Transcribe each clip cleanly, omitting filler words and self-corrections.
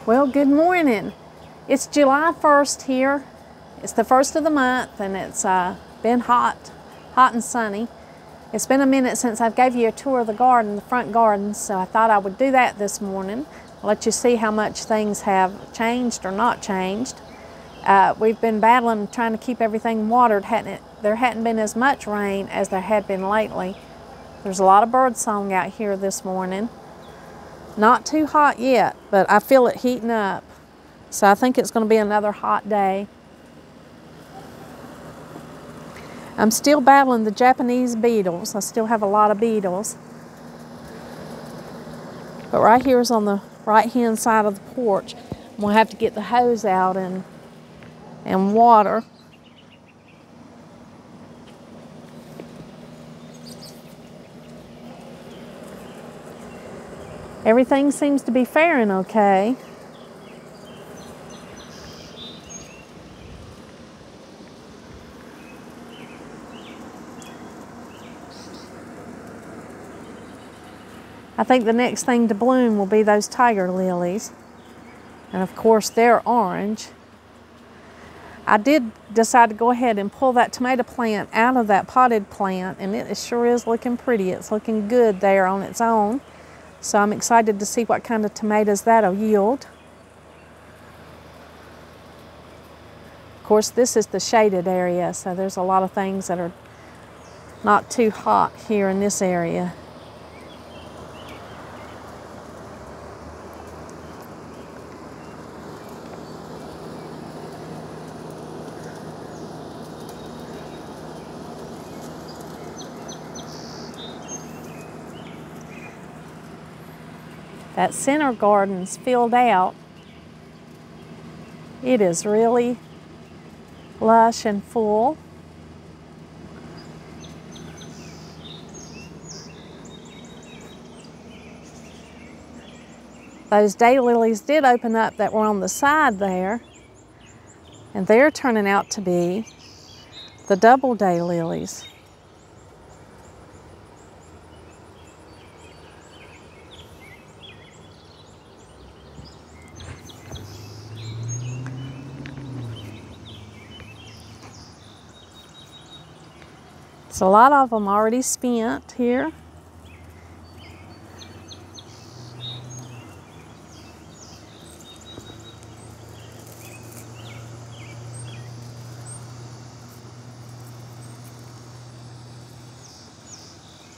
Well, good morning. It's July 1st here. It's the first of the month and it's been hot and sunny. It's been a minute since I gave you a tour of the garden, the front garden, so I thought I would do that this morning. I'll let you see how much things have changed or not changed. We've been battling trying to keep everything watered. There hadn't been as much rain as there had been lately. There's a lot of bird song out here this morning. Not too hot yet, but I feel it heating up. So I think it's going to be another hot day. I'm still battling the Japanese beetles. I still have a lot of beetles. But right here is on the right-hand side of the porch. I'm going to have to get the hose out and water. Everything seems to be faring okay. I think the next thing to bloom will be those tiger lilies. And of course they're orange. I did decide to go ahead and pull that tomato plant out of that potted plant, and it sure is looking pretty. It's looking good there on its own. So I'm excited to see what kind of tomatoes that'll yield. Of course, this is the shaded area, so there's a lot of things that are not too hot here in this area. That center garden's filled out. It is really lush and full. Those daylilies did open up that were on the side there, and they're turning out to be the double daylilies. So a lot of them already spent here.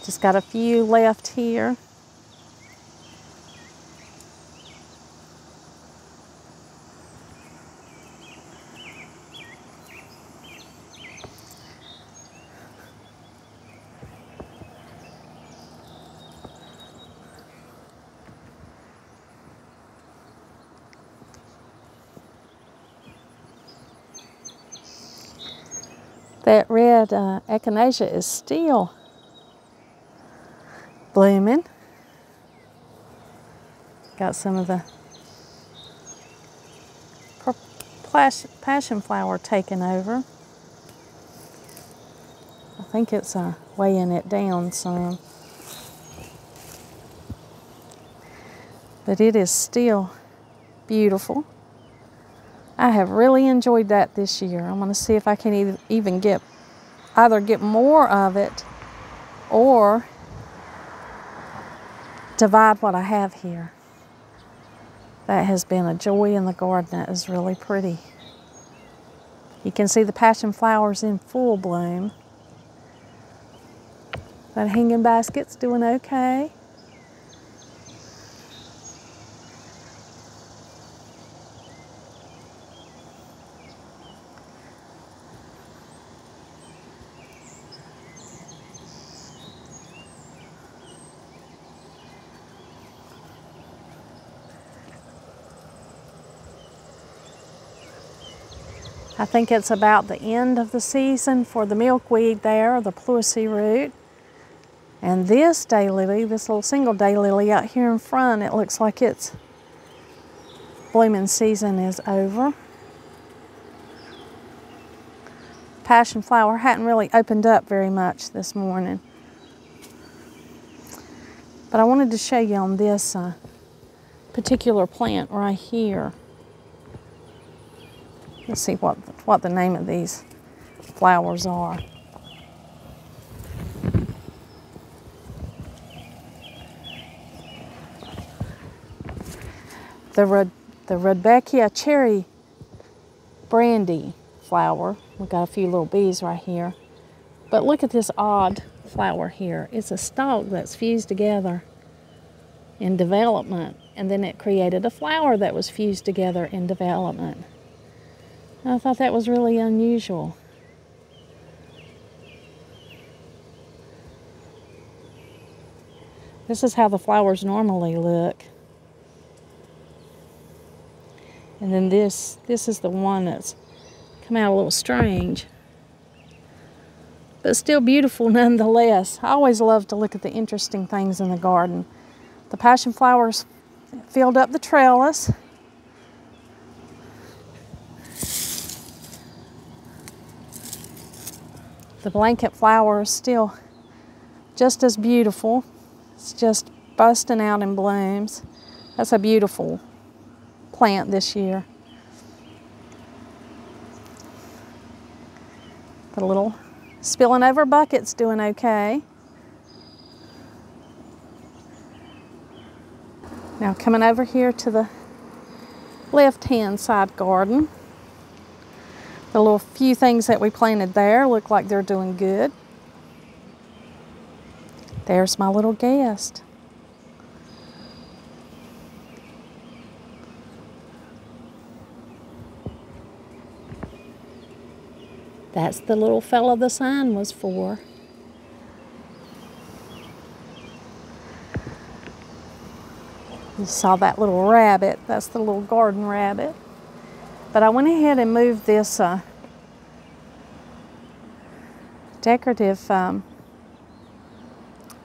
Just got a few left here. That red echinacea is still blooming. Got some of the passion flower taken over. I think it's weighing it down some. But it is still beautiful. I have really enjoyed that this year. I'm going to see if I can even either get more of it or divide what I have here. That has been a joy in the garden. That is really pretty. You can see the passion flowers in full bloom. That hanging basket's doing okay. I think it's about the end of the season for the milkweed there, the Pluosi root. And this daylily, this little single daylily out here in front, it looks like its blooming season is over. Passion flower hadn't really opened up very much this morning. But I wanted to show you on this particular plant right here. Let's see what the name of these flowers are. The Rudbeckia cherry brandy flower. We've got a few little bees right here. But look at this odd flower here. It's a stalk that's fused together in development, and then it created a flower that was fused together in development. I thought that was really unusual. This is how the flowers normally look. And then this is the one that's come out a little strange, but still beautiful nonetheless. I always love to look at the interesting things in the garden. The passion flowers filled up the trellis. The blanket flower is still just as beautiful. It's just busting out in blooms. That's a beautiful plant this year. The little spilling over bucket's doing okay. Now coming over here to the left-hand side garden. The little few things that we planted there look like they're doing good. There's my little guest. That's the little fella the sign was for. You saw that little rabbit. That's the little garden rabbit. But I went ahead and moved this decorative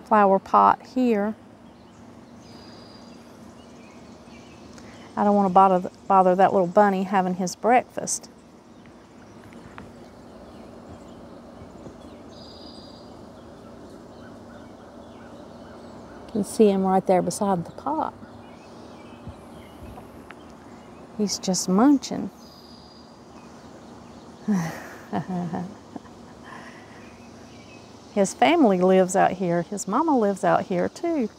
flower pot here. I don't want to bother that little bunny having his breakfast. You can see him right there beside the pot. He's just munching. His family lives out here. His mama lives out here too.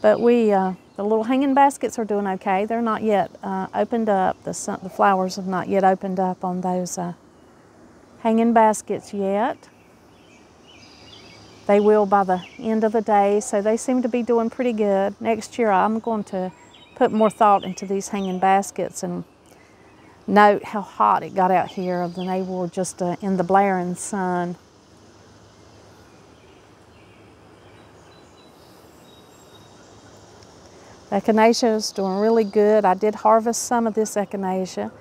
But the little hanging baskets are doing okay. They're not yet opened up. The flowers have not yet opened up on those hanging baskets yet. They will by the end of the day, so they seem to be doing pretty good. Next year I'm going to put more thought into these hanging baskets and note how hot it got out here. Then they were just in the blaring sun. Echinacea is doing really good. I did harvest some of this echinacea.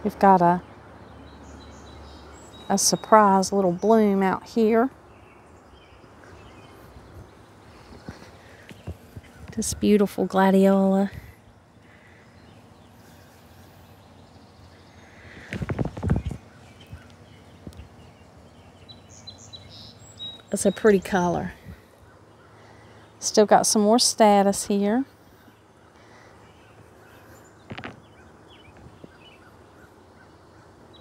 We've got a surprise little bloom out here. This beautiful gladiola. It's a pretty color. Still got some more statice here.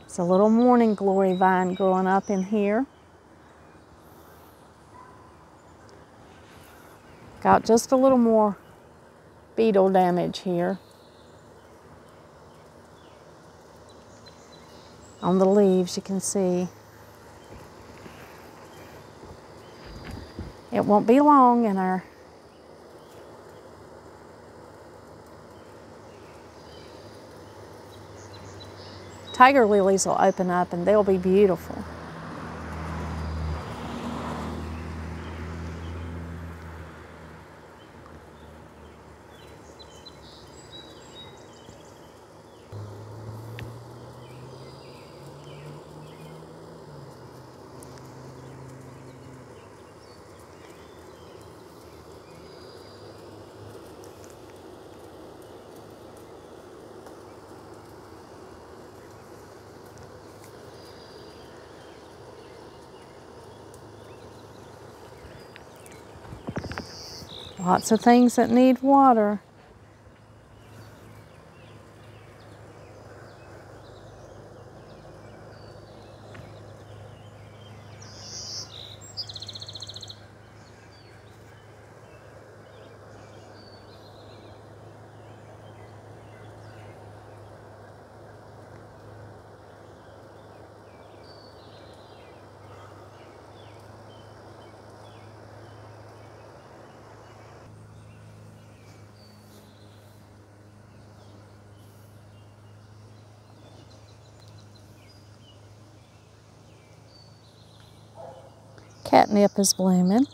It's a little morning glory vine growing up in here. Got just a little more beetle damage here on the leaves, you can see. It won't be long and our tiger lilies will open up and they'll be beautiful. Lots of things that need water. Catnip is blooming.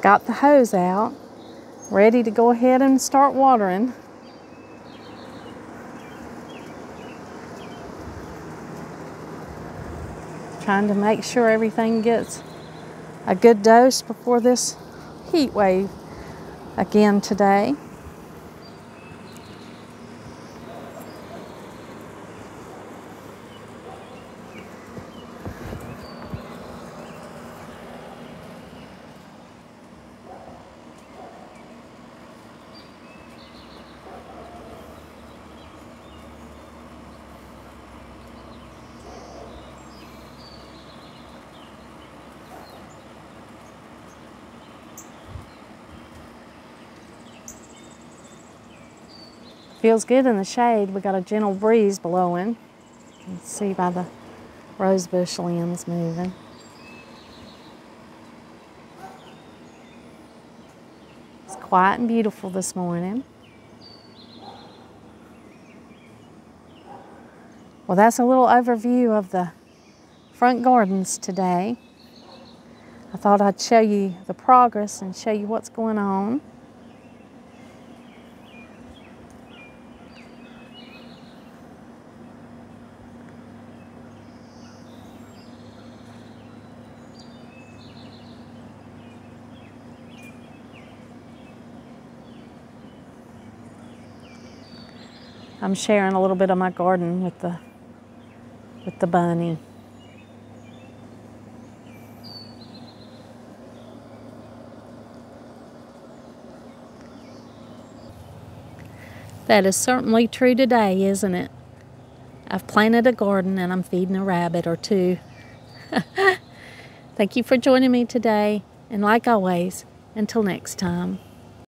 Got the hose out, ready to go ahead and start watering. Trying to make sure everything gets a good dose before this heat wave again today. Feels good in the shade. We got a gentle breeze blowing. You can see by the rosebush limbs moving. It's quiet and beautiful this morning. Well, that's a little overview of the front gardens today. I thought I'd show you the progress and show you what's going on. I'm sharing a little bit of my garden with the bunny. That is certainly true today, isn't it? I've planted a garden and I'm feeding a rabbit or two. Thank you for joining me today, and like always, until next time.